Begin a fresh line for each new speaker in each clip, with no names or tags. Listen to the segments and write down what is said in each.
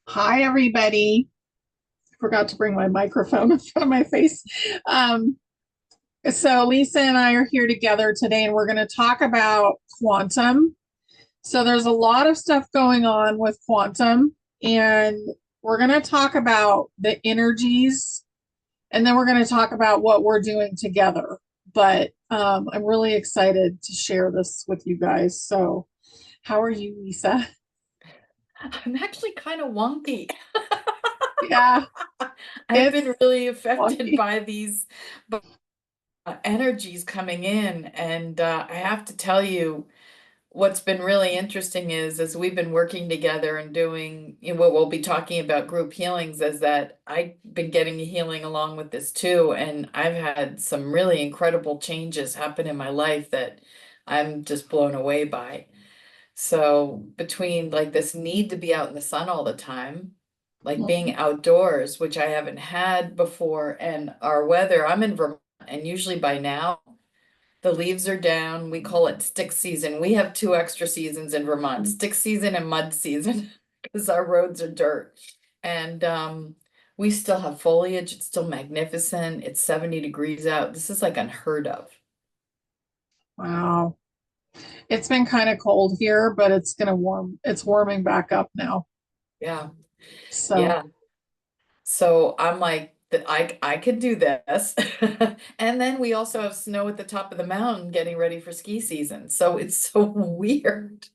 Hi, everybody. Forgot to bring my microphone in front of my face. Um, so, Lisa and I are here together today, and we're going to talk about quantum. So, there's a lot of stuff going on with quantum, and we're going to talk about the energies, and then we're going to talk about what we're doing together. But I'm really excited to share this with you guys. So, how are you, Lisa?
I'm actually kind of wonky.
Yeah,
I've
it's
been really affected
wonky.
by these energies coming in, and I have to tell you, what's been really interesting is as we've been working together and doing, what we'll be talking about group healings, is that I've been getting a healing along with this too, and I've had some really incredible changes happen in my life that I'm just blown away by. So between like this need to be out in the sun all the time, like being outdoors, which I haven't had before, and our weather, I'm in Vermont, and usually by now the leaves are down. We call it stick season. We have two extra seasons in Vermont, stick season and mud season, because our roads are dirt. And we still have foliage. It's still magnificent. It's 70 degrees out. This is like unheard of.
Wow. It's been kind of cold here, but it's going to warm. It's warming back up now.
Yeah.
So,
Yeah. So I'm like, that I could do this. And then we also have snow at the top of the mountain getting ready for ski season. So it's so weird.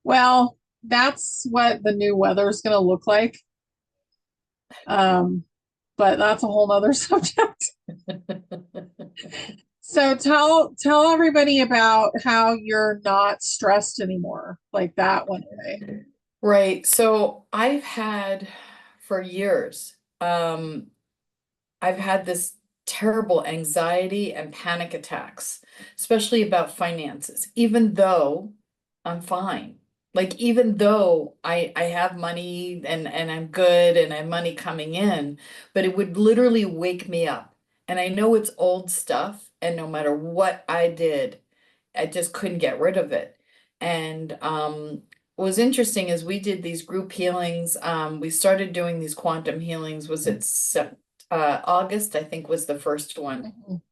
well, that's what the new weather is going to look like. Um, but that's a whole nother subject. So tell everybody about how you're not stressed anymore. Like that went away.
Right. So I've had for years, I've had this terrible anxiety and panic attacks, especially about finances, even though I'm fine. Like even though I have money and I'm good and I have money coming in, but it would literally wake me up. And I know it's old stuff, and no matter what I did, I just couldn't get rid of it. And what was interesting is we did these group healings. We started doing these quantum healings. Was it August, I think, was the first one.
Mhm.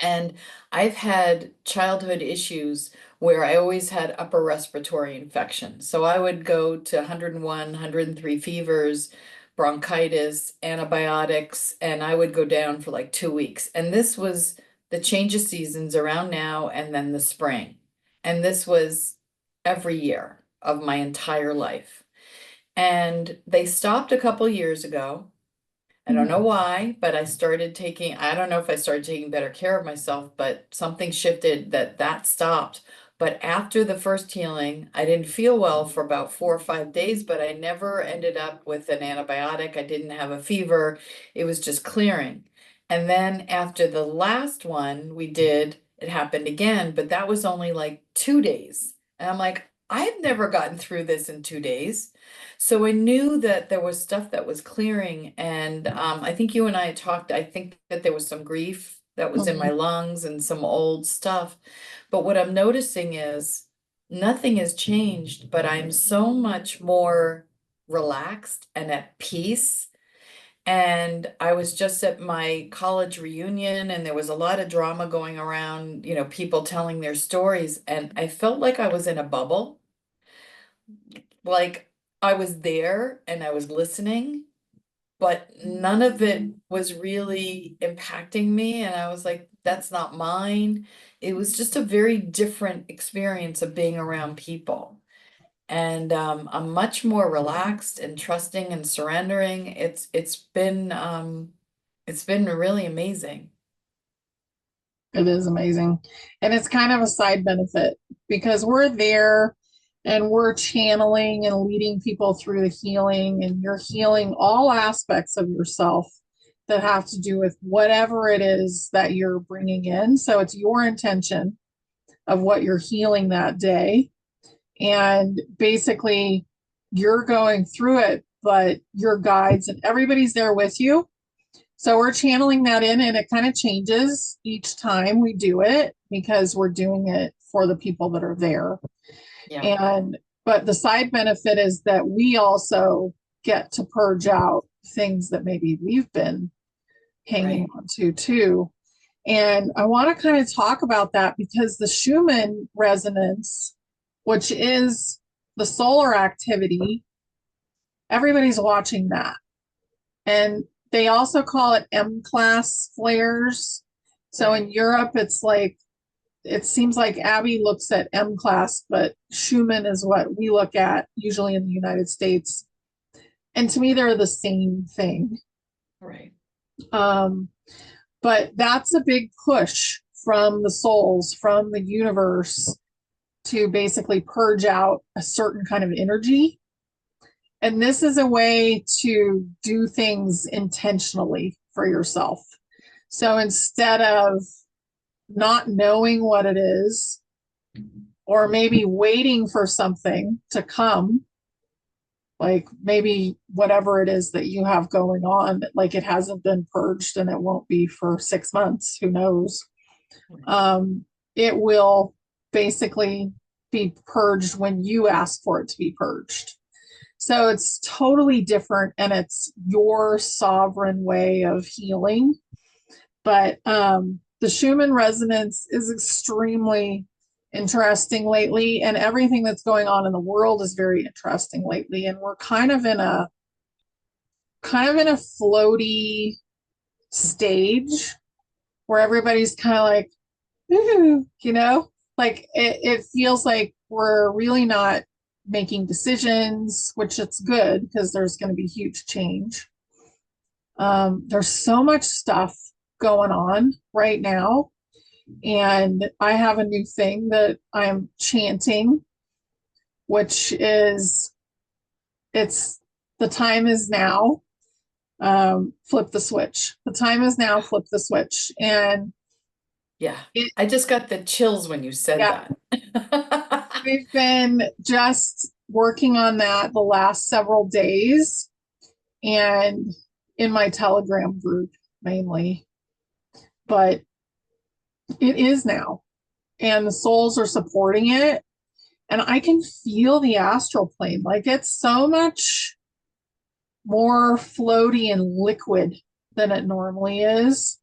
And I've had childhood issues where I always had upper respiratory infection. So I would go to 101, 103 fevers, bronchitis, antibiotics, and I would go down for like 2 weeks. And this was the change of seasons around now and then the spring. And this was every year of my entire life. And they stopped a couple years ago. I don't know why, but I don't know if I started taking better care of myself, but something shifted that stopped. But after the first healing, I didn't feel well for about 4 or 5 days, but I never ended up with an antibiotic. I didn't have a fever. It was just clearing. And then after the last one we did, it happened again, but that was only like 2 days. And I'm like, I've never gotten through this in 2 days. So I knew that there was stuff that was clearing, and I think you and I had talked. I think that there was some grief that was in my
Mhm.
lungs and some old stuff. But what I'm noticing is nothing has changed, but I'm so much more relaxed and at peace. And I was just at my college reunion, and there was a lot of drama going around, people telling their stories, and I felt like I was in a bubble. Like I was there and I was listening, but none of it was really impacting me. And I was like, that's not mine. It was just a very different experience of being around people. And I'm much more relaxed and trusting and surrendering. It's been really amazing.
It is amazing. And it's kind of a side benefit because we're there and we're channeling and leading people through the healing, and you're healing all aspects of yourself that have to do with whatever it is that you're bringing in. So it's your intention of what you're healing that day. And basically, you're going through it, but your guides and everybody's there with you. So we're channeling that in, and it kind of changes each time we do it because we're doing it for the people that are there.
Yeah.
And but the side benefit is that we also get to purge out things that maybe we've been hanging
Right.
on to too. And I want to kind of talk about that because the Schumann resonance, which is the solar activity, everybody's watching that. And they also call it M class flares. So in
Right.
Europe, it's like, it seems like Abby looks at M class, but Schumann is what we look at usually in the United States. And to me, they're the same thing.
Right.
Um, but that's a big push from the souls, from the universe to basically purge out a certain kind of energy. And this is a way to do things intentionally for yourself. So instead of not knowing what it is, or maybe waiting for something to come, like maybe whatever it is that you have going on, like it hasn't been purged and it won't be for 6 months, who knows? Um, it will basically be purged when you ask for it to be purged. So it's totally different and it's your sovereign way of healing. But the Schumann resonance is extremely interesting lately, and everything that's going on in the world is very interesting lately. And we're kind of in a floaty stage where everybody's kind of like, like it feels like we're really not making decisions, which it's good because there's going to be huge change. There's so much stuff going on right now. And I have a new thing that I'm chanting, which is it's the time is now. Flip the switch. The time is now, flip the switch. And
Yeah.
it,
I just got the chills when you said
yeah,
that.
we've been just working on that the last several days and in my Telegram group mainly. But it is now, and the souls are supporting it. And I can feel the astral plane. Like it's so much more floaty and liquid than it normally is.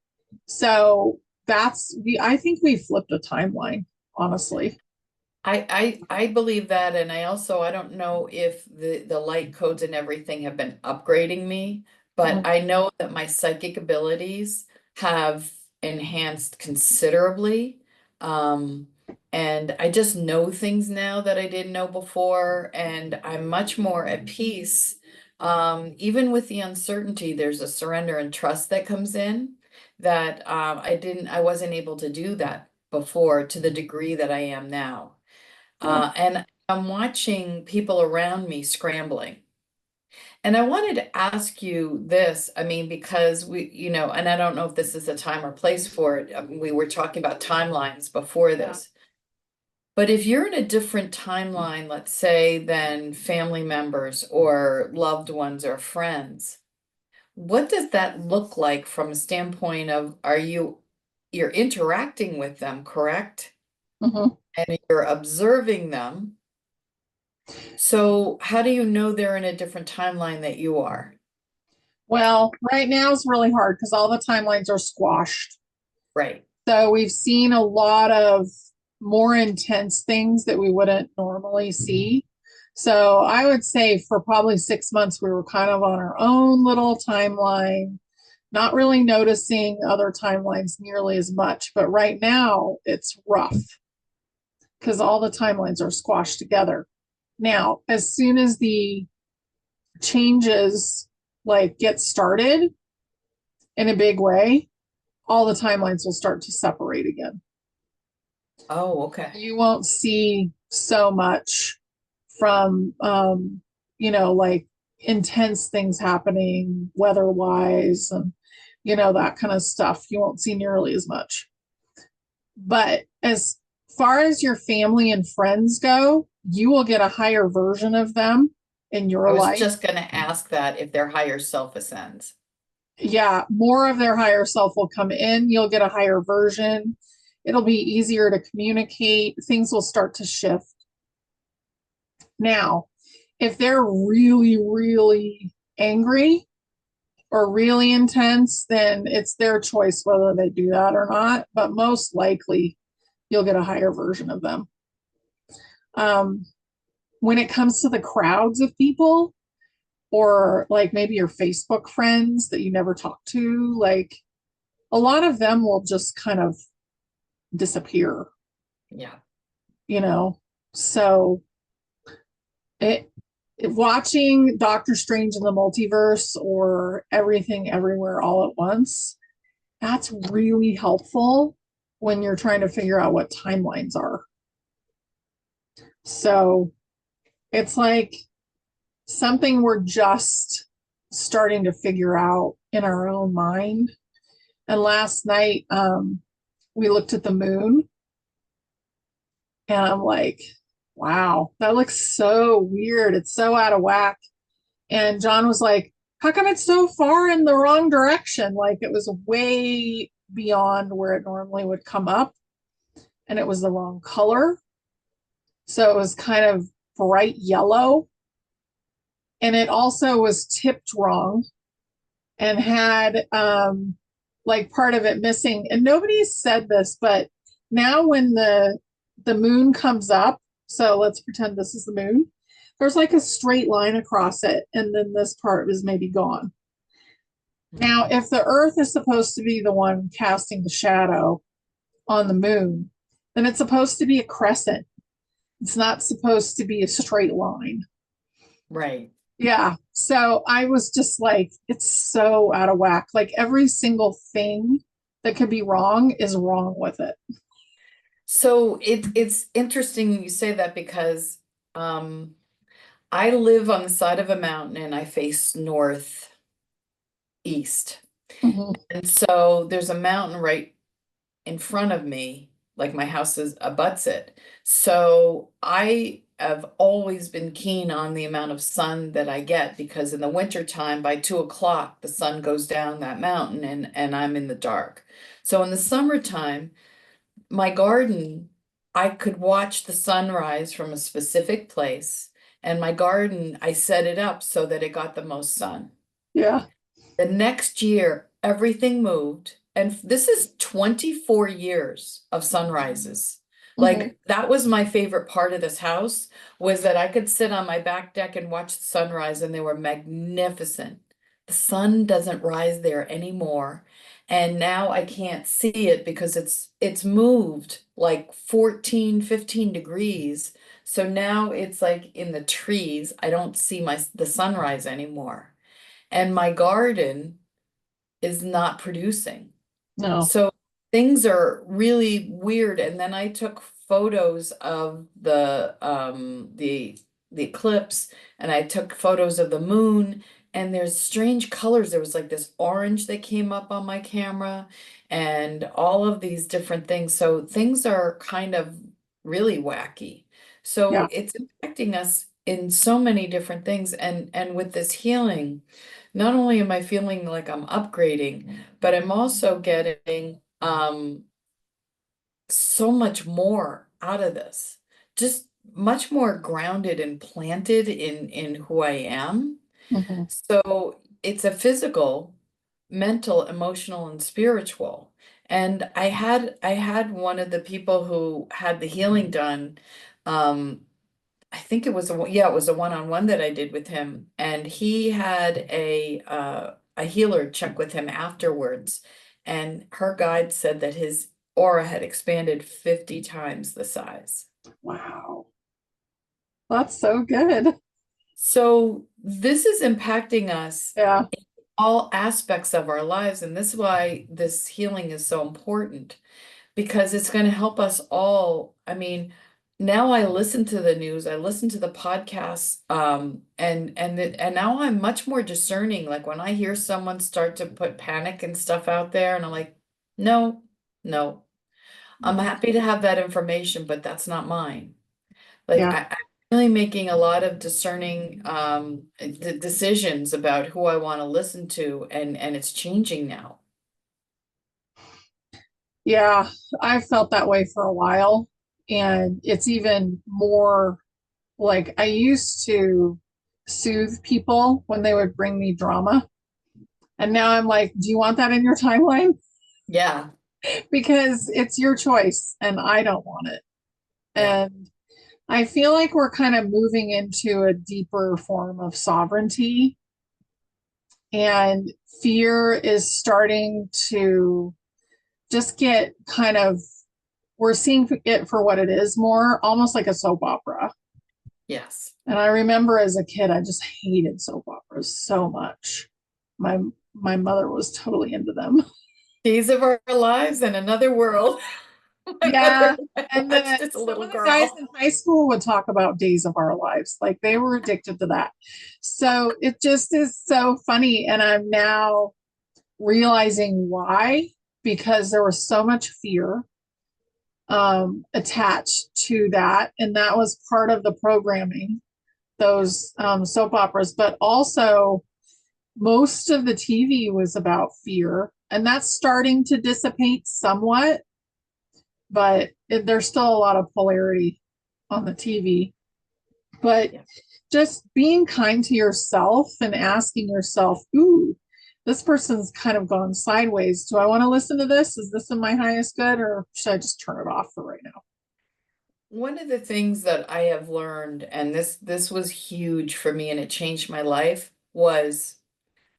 So I think we flipped a timeline, honestly.
I believe that, and I don't know if the light codes and everything have been upgrading me, but
Mm,
I know that my psychic abilities have enhanced considerably. Um, and I just know things now that I didn't know before, and I'm much more at peace. Even with the uncertainty, there's a surrender and trust that comes in that I wasn't able to do that before to the degree that I am now.
yeah.
And I'm watching people around me scrambling. And I wanted to ask you this, I mean, because and I don't know if this is a time or place for it. We were talking about timelines before
Yeah.
this. But if you're in a different timeline, let's say, than family members or loved ones or friends, what does that look like from a standpoint of you're interacting with them, correct?
Mhm.
And you're observing them. So how do you know they're in a different timeline that you are?
Well, right now is really hard because all the timelines are squashed.
Right.
So we've seen a lot of more intense things that we wouldn't normally see. So I would say for probably 6 months, we were kind of on our own little timeline, not really noticing other timelines nearly as much. But right now, it's rough because all the timelines are squashed together. Now, as soon as the changes like get started in a big way, all the timelines will start to separate again.
Oh, okay.
You won't see so much from like intense things happening weather wise and that kind of stuff. You won't see nearly as much. But as far as your family and friends go, you will get a higher version of them in
I
your
was
life.
just going to ask that if their higher self ascends.
Yeah, more of their higher self will come in. You'll get a higher version. It'll be easier to communicate. Things will start to shift. Now, if they're really, really angry or really intense, then it's their choice whether they do that or not. But most likely, you'll get a higher version of them. Um, when it comes to the crowds of people, or like maybe your Facebook friends that you never talk to, like a lot of them will just kind of disappear,
Yeah.
you know? So it, watching Doctor Strange in the Multiverse or Everything Everywhere All at Once, that's really helpful when you're trying to figure out what timelines are. So it's like something we're just starting to figure out in our own mind. And last night, we looked at the moon and I'm like, wow, that looks so weird. It's so out of whack. And John was like, how come it's so far in the wrong direction? Like it was way beyond where it normally would come up, and it was the wrong color. So it was kind of bright yellow. And it also was tipped wrong and had like part of it missing. And nobody said this, but now when the moon comes up, so let's pretend this is the moon, there's like a straight line across it, and then this part is maybe gone. Now, if the Earth is supposed to be the one casting the shadow on the moon, then it's supposed to be a crescent. It's not supposed to be a straight line.
Right.
Yeah. So I was just like, it's so out of whack. Like every single thing that could be wrong is wrong with it.
So it's interesting you say that because um I live on the side of a mountain and I face northeast.
Mhm.
And so there's a mountain right in front of me, like my house is abuts it. So I have always been keen on the amount of sun that I get because in the wintertime by 2 o'clock the sun goes down that mountain and I'm in the dark. So in the summertime, my garden, I could watch the sunrise from a specific place, and my garden, I set it up so that it got the most sun.
Yeah.
The next year, everything moved. And this is 24 years of sunrises.
Mhm.
Like that was my favorite part of this house was that I could sit on my back deck and watch the sunrise and they were magnificent. The sun doesn't rise there anymore. And now I can't see it because it's moved like 14, 15 degrees. So now it's like in the trees. I don't see the sunrise anymore and my garden is not producing.
No.
So things are really weird. And then I took photos of the eclipse and I took photos of the moon and there's strange colors. There was like this orange that came up on my camera and all of these different things. So things are kind of really wacky. So
Yeah.
it's impacting us in so many different things. And with this healing, not only am I feeling like I'm upgrading, but I'm also getting so much more out of this. Just much more grounded and planted in who I am.
Mhm.
So it's a physical, mental, emotional, and spiritual. And I had one of the people who had the healing done. I think it was yeah, it was a one-on-one that I did with him, and he had a healer check with him afterwards, and her guide said that his aura had expanded 50 times the size.
Wow. That's so good.
So this is impacting us
Yeah.
all aspects of our lives, and this is why this healing is so important. Because it's going to help us all. I mean, now I listen to the news, I listen to the podcasts, and now I'm much more discerning. Like when I hear someone start to put panic and stuff out there, and I'm like, no, no, I'm happy to have that information, but that's not mine. Like
Yeah.
I'm really making a lot of discerning decisions about who I want to listen to, and it's changing now.
Yeah. I've felt that way for a while. And it's even more like I used to. soothe people when they would bring me drama. And now I'm like, do you want that in your timeline?
Yeah,
Because it's your choice and I don't want it.
yeah,
And I feel like we're kind of moving into a deeper form of sovereignty, and fear is starting to just get kind of, we're seeing it for what it is more, almost like a soap opera.
yes.
And I remember as a kid, I just hated soap operas so much. My my mother was totally into them.
Days of Our Lives in Another World. My
Yeah.
mother and I
And
watched
then
as a
some
little
of the guys
girl.
in high school would talk about Days of Our Lives. Like they were addicted to that. So it just is so funny. And I'm now realizing why, because there was so much fear attached to that. And that was part of the programming,
Yeah.
those soap operas. But also, most of the TV was about fear. And that's starting to dissipate somewhat, but there's still a lot of polarity on the TV. But
Yeah.
just being kind to yourself and asking yourself, ooh, this person's kind of gone sideways. Do I want to listen to this? Is this in my highest good, or should I just turn it off for right now?
One of the things that I have learned, and this was huge for me and it changed my life, was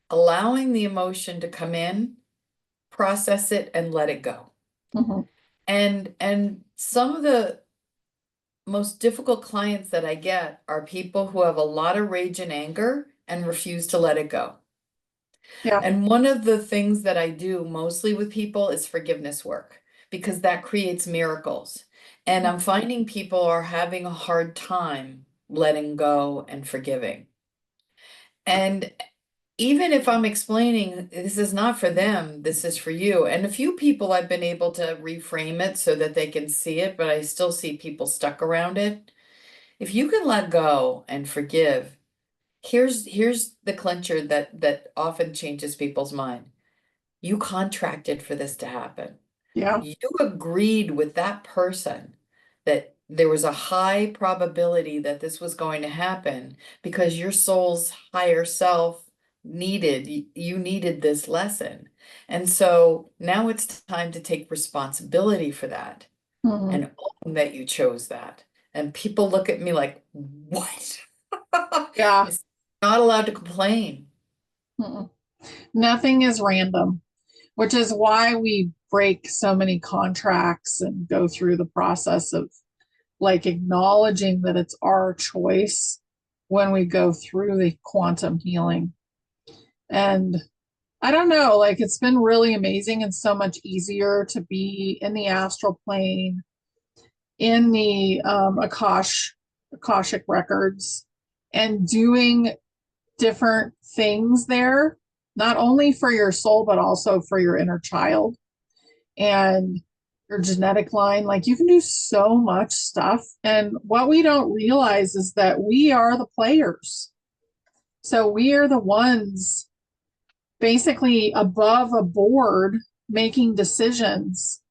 allowing the emotion to come in, process it, and let it go.
Mhm.
And some of the most difficult clients that I get are people who have a lot of rage and anger and refuse to let it go.
Yeah.
And one of the things that I do mostly with people is forgiveness work because that creates miracles. And I'm finding people are having a hard time letting go and forgiving. And even if I'm explaining this is not for them, this is for you. And a few people I've been able to reframe it so that they can see it, but I still see people stuck around it. If you can let go and forgive, here's the clincher that often changes people's mind. You contracted for this to happen.
Yeah.
You agreed with that person that there was a high probability that this was going to happen because your soul's higher self you needed this lesson. And so now it's time to take responsibility for that
Mhm.
and own that you chose that. And people look at me like, what?
Yeah.
It's not allowed to complain.
Mhm. Nothing is random, which is why we break so many contracts and go through the process of like acknowledging that it's our choice when we go through the quantum healing. And I don't know, like it's been really amazing and so much easier to be in the astral plane, in the Akashic records, and doing different things there, not only for your soul, but also for your inner child and your genetic line. Like you can do so much stuff. And what we don't realize is that we are the players. So we are the ones basically above a board making decisions.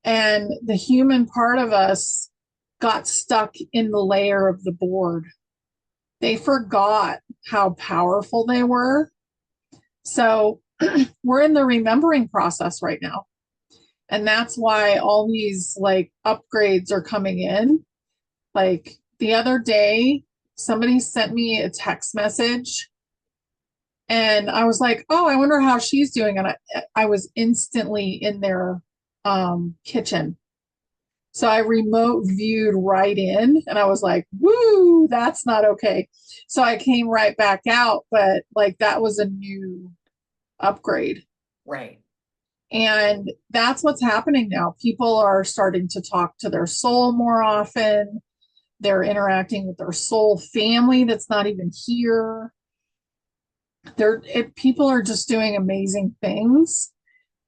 And the human part of us got stuck in the layer of the board. They forgot how powerful they were. So we're in the remembering process right now. And that's why all these like upgrades are coming in. Like the other day, somebody sent me a text message and I was like, oh, I wonder how she's doing. And I was instantly in their kitchen. So I remote viewed right in and I was like, woo, that's not okay. So I came right back out, but like that was a new upgrade.
Right.
And that's what's happening now. People are starting to talk to their soul more often. They're interacting with their soul family that's not even here. People are just doing amazing things.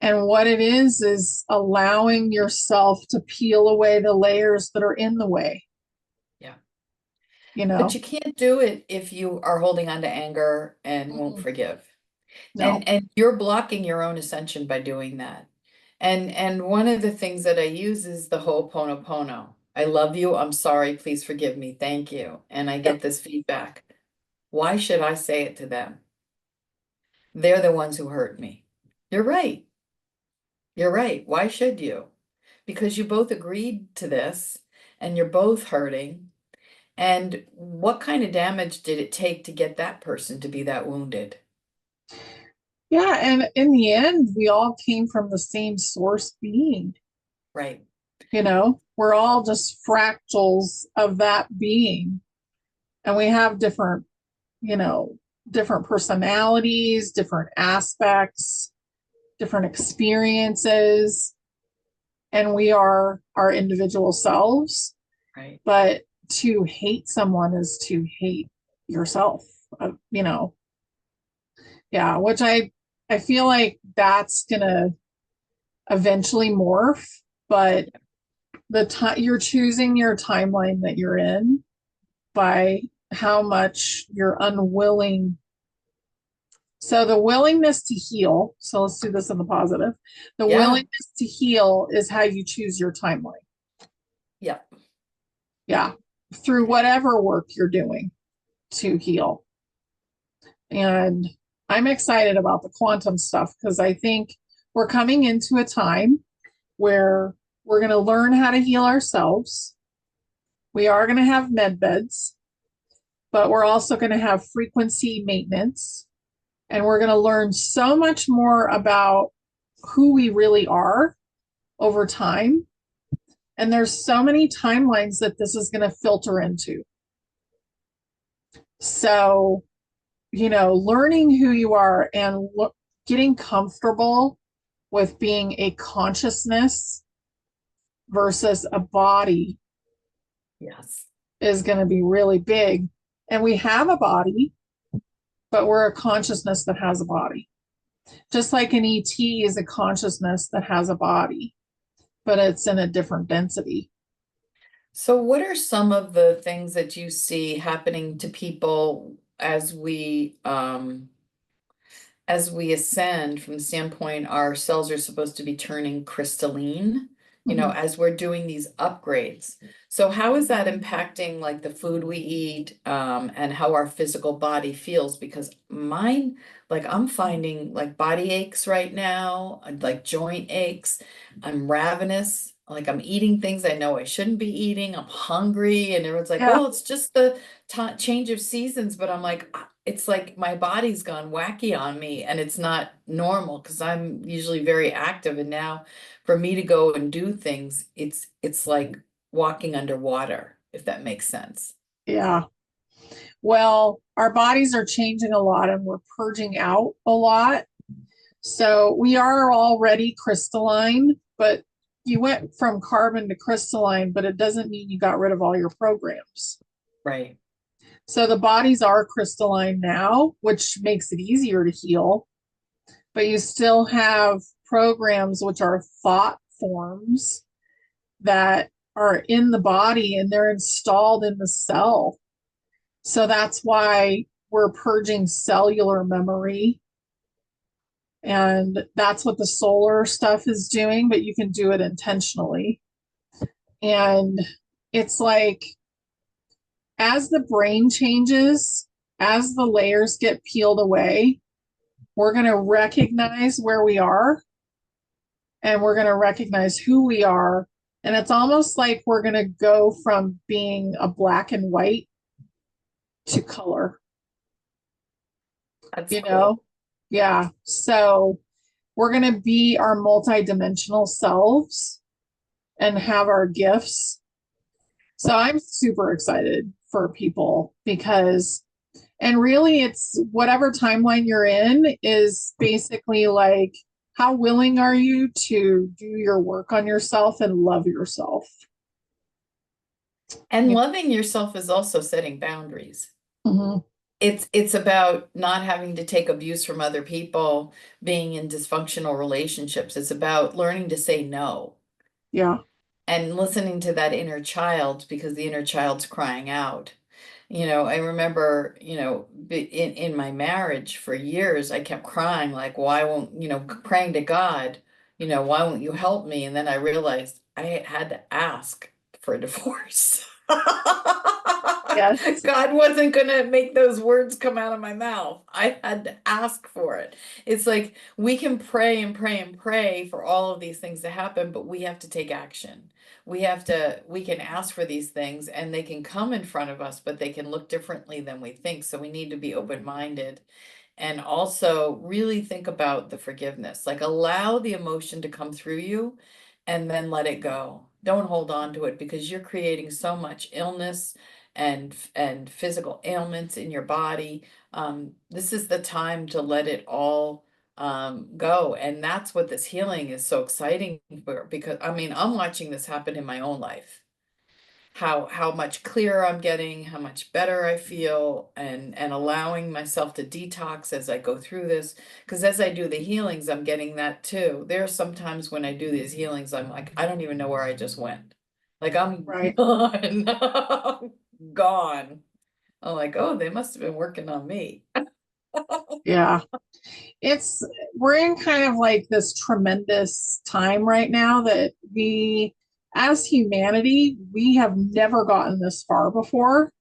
And what it is allowing yourself to peel away the layers that are in the way,
Yeah.
you
But
know?
you can't do it if you are holding on to anger and won't
Mm-mm.
forgive.
No.
And you're blocking your own ascension by doing that. And one of the things that I use is the Ho'oponopono. I love you. I'm sorry. Please forgive me. Thank you. And I
Yep.
get this feedback. Why should I say it to them? They're the ones who hurt me. You're right. You're right. Why should you? Because you both agreed to this and you're both hurting. And what kind of damage did it take to get that person to be that wounded?
Yeah, and in the end, we all came from the same source being.
Right.
We're all just fractals of that being, and we have you know, different personalities, different aspects, different experiences, and we are our individual selves.
Right.
But to hate someone is to hate yourself, uh, you know. Yeah, which I feel like that's gonna eventually morph, but the time you're choosing your timeline that you're in by how much you're unwilling. So the willingness to heal, so let's do this in the positive. The
Yeah.
willingness to heal is how you choose your timeline.
Yeah.
Yeah, through whatever work you're doing to heal. And I'm excited about the quantum stuff because I think we're coming into a time where we're going to learn how to heal ourselves. We are going to have med beds, but we're also going to have frequency maintenance. And we're going to learn so much more about who we really are over time. And there's so many timelines that this is going to filter into. So, learning who you are and getting comfortable with being a consciousness versus a body
Yes.
is going to be really big. And we have a body, but we're a consciousness that has a body. Just like an ET is a consciousness that has a body, but it's in a different density.
So what are some of the things that you see happening to people as we ascend from the standpoint our cells are supposed to be turning crystalline,
Mhm.
as we're doing these upgrades. So how is that impacting like the food we eat, and how our physical body feels? Because mine, like I'm finding like body aches right now, like joint aches. I'm ravenous, like I'm eating things I know I shouldn't be eating. I'm hungry, and everyone's like,
Yeah,
well, it's just the change of seasons, but I'm like, it's like my body's gone wacky on me and it's not normal because I'm usually very active, and now for me to go and do things, it's like walking underwater, if that makes sense.
yeah. Well, our bodies are changing a lot and we're purging out a lot. So we are already crystalline, but you went from carbon to crystalline, but it doesn't mean you got rid of all your programs.
Right.
So the bodies are crystalline now, which makes it easier to heal, but you still have programs which are thought forms that are in the body and they're installed in the cell. So that's why we're purging cellular memory. And that's what the solar stuff is doing, but you can do it intentionally. And it's like as the brain changes, as the layers get peeled away, we're going to recognize where we are and we're going to recognize who we are. And it's almost like we're going to go from being a black and white to
Mhm.
color,
That's
you know?
cool.
Yeah. So we're going to be our multidimensional selves and have our gifts. So I'm super excited for people because, and really, it's whatever timeline you're in is basically like, how willing are you to do your work on yourself and love yourself?
And
You
loving yourself is also setting boundaries.
Mhm.
It's about not having to take abuse from other people, being in dysfunctional relationships. It's about learning to say no
Yeah.
and listening to that inner child because the inner child's crying out. I remember, in my marriage for years, I kept crying, like, why won't, praying to God, why won't you help me? And then I realized I had to ask for a divorce.
Yes.
God wasn't gonna make those words come out of my mouth. I had to ask for it. It's like we can pray and pray and pray for all of these things to happen, but we have to take action. We can ask for these things and they can come in front of us, but they can look differently than we think. So we need to be open-minded and also really think about the forgiveness. Like allow the emotion to come through you and then let it go. Don't hold on to it because you're creating so much illness and physical ailments in your body. This is the time to let it all go. And that's what this healing is so exciting for, because I mean, I'm watching this happen in my own life. How much clearer I'm getting, how much better I feel, and allowing myself to detox as I go through this. Because as I do the healings, I'm getting that too. There are some times when I do these healings, I'm like, I don't even know where I just went. Like I'm
Right.
gone, gone. I'm like, oh, they must have been working on me.
Yeah. It's we're in kind of like this tremendous time right now that as humanity, we have never gotten this far before.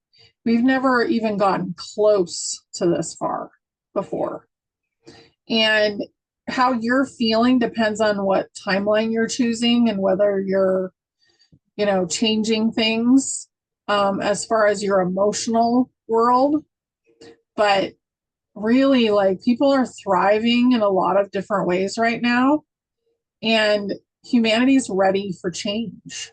We've never even gotten close to this far
Yeah.
before. And how you're feeling depends on what timeline you're choosing and whether you're, changing things as far as your emotional world. But really, like people are thriving in a lot of different ways right now, and humanity's ready for change.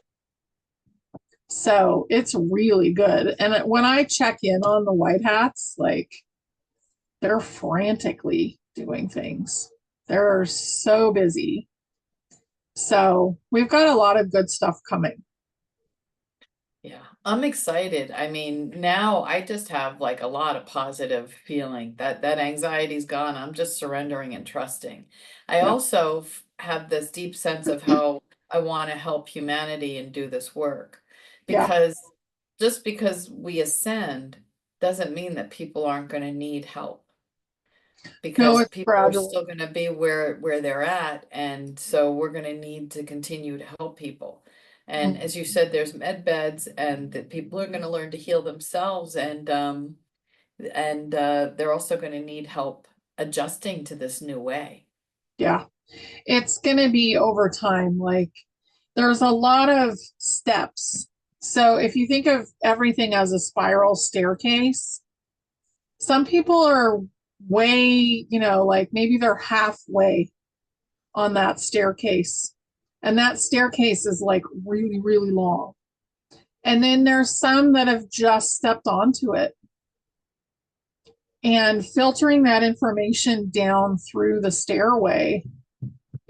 So it's really good. And when I check in on the White Hats, like they're frantically doing things. They're so busy. So we've got a lot of good stuff coming.
Yeah, I'm excited. I mean, now I just have like a lot of positive feeling that anxiety's gone. I'm just surrendering and trusting. I
Yeah.
also have this deep sense of how I want to help humanity and do this work.
Yeah.
Because just because we ascend doesn't mean that people aren't going to need help
No,
because
it's
people are
gradual.
still going to be where they're at, and so we're going to need to continue to help people. And
Mhm.
as you said, there's med beds, and that people are going to learn to heal themselves, and they're also going to need help adjusting to this new way.
Yeah. It's going to be over time. Like there's a lot of steps. So if you think of everything as a spiral staircase, some people are way, like maybe they're halfway on that staircase. And that staircase is like really, really long. And then there's some that have just stepped onto it. And filtering that information down through the stairway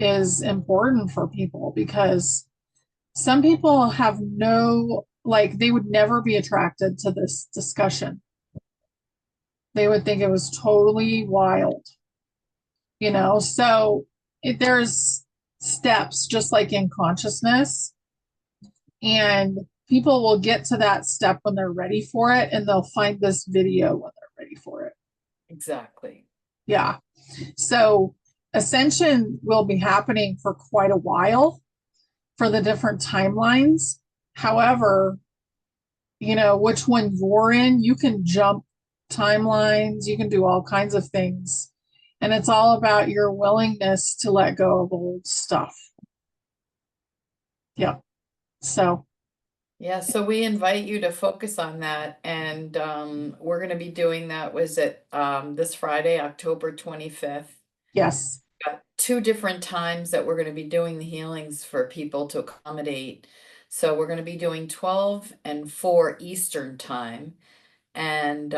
is important for people because some people have like, they would never be attracted to this discussion. They would think it was totally wild, So there's steps just like in consciousness, and people will get to that step when they're ready for it, and they'll find this video when they're ready for it.
Exactly.
Yeah. So ascension will be happening for quite a while for the different timelines. However, which one you're in, you can jump timelines, you can do all kinds of things. And it's all about your willingness to let go of old stuff. Yep. So,
Yeah, so we invite you to focus on that, and we're going to be doing that. Was it this Friday, October 25th?
yes.
Got two different times that we're going to be doing the healings for people to accommodate. So we're going to be doing 12 and 4 Eastern time, and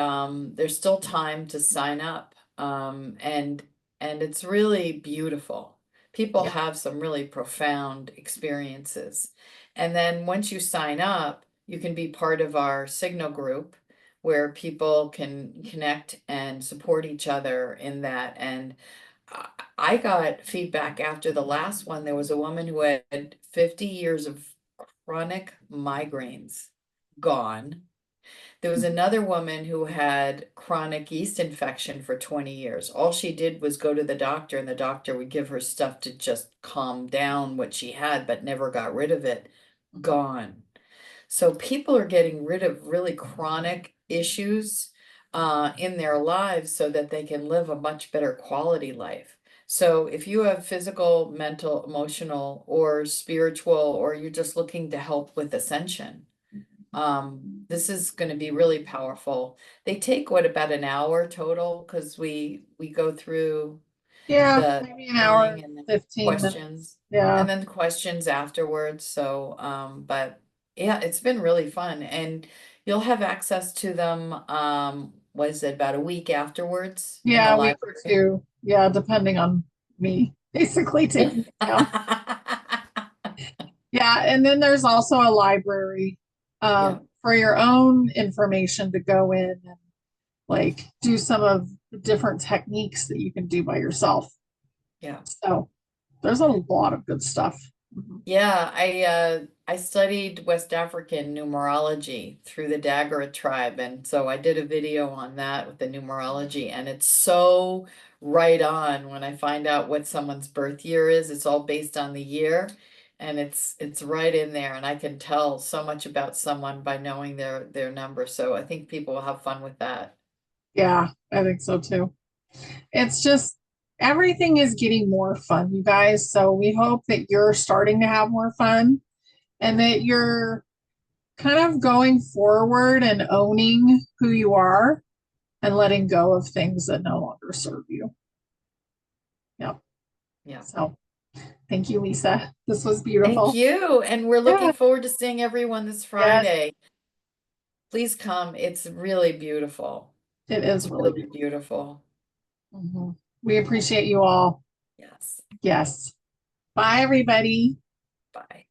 there's still time to sign up. And it's really beautiful. People
Yeah.
have some really profound experiences. And then once you sign up, you can be part of our signal group where people can connect and support each other in that. And I I got feedback after the last one. There was a woman who had 50 years of chronic migraines gone. There was another woman who had chronic yeast infection for 20 years. All she did was go to the doctor, and the doctor would give her stuff to just calm down what she had, but never got rid of it. Gone. So people are getting rid of really chronic issues in their lives so that they can live a much better quality life. So if you have physical, mental, emotional, or spiritual, or you're just looking to help with ascension, this is going to be really powerful. They take what, about an hour total, because we go through
Yeah,
the
maybe an hour
healing
and
and then
15 minutes.
questions
Yeah.
and then questions afterwards. So, but yeah, it's been really fun, and you'll have access to them, what is it, about a week afterwards in the
Yeah, a week or
library?
two. Yeah, depending on me, basically taking it down. Yeah, and then there's also a library
Yeah,
for your own information to go in and like do some of the different techniques that you can do by yourself.
yeah.
So there's a lot of good stuff. Mhm.
Yeah, I studied West African numerology through the Dagara tribe, and so I did a video on that with the numerology, and it's so right on when I find out what someone's birth year is. It's all based on the year, and it's right in there, and I can tell so much about someone by knowing their number. So I think people will have fun with that.
Yeah, I think so too. It's just everything is getting more fun, you guys. So we hope that you're starting to have more fun and that you're kind of going forward and owning who you are and letting go of things that no longer serve you. Yep.
Yeah.
So thank you, Lisa. This was
Thank
beautiful.
you, and we're
Yeah.
looking forward to seeing everyone this
Yes,
Friday. Please come. It's really beautiful.
it is
It's
really
really
beautiful.
beautiful.
Mhm. We appreciate you all.
Yes.
Yes. Bye, everybody.
Bye.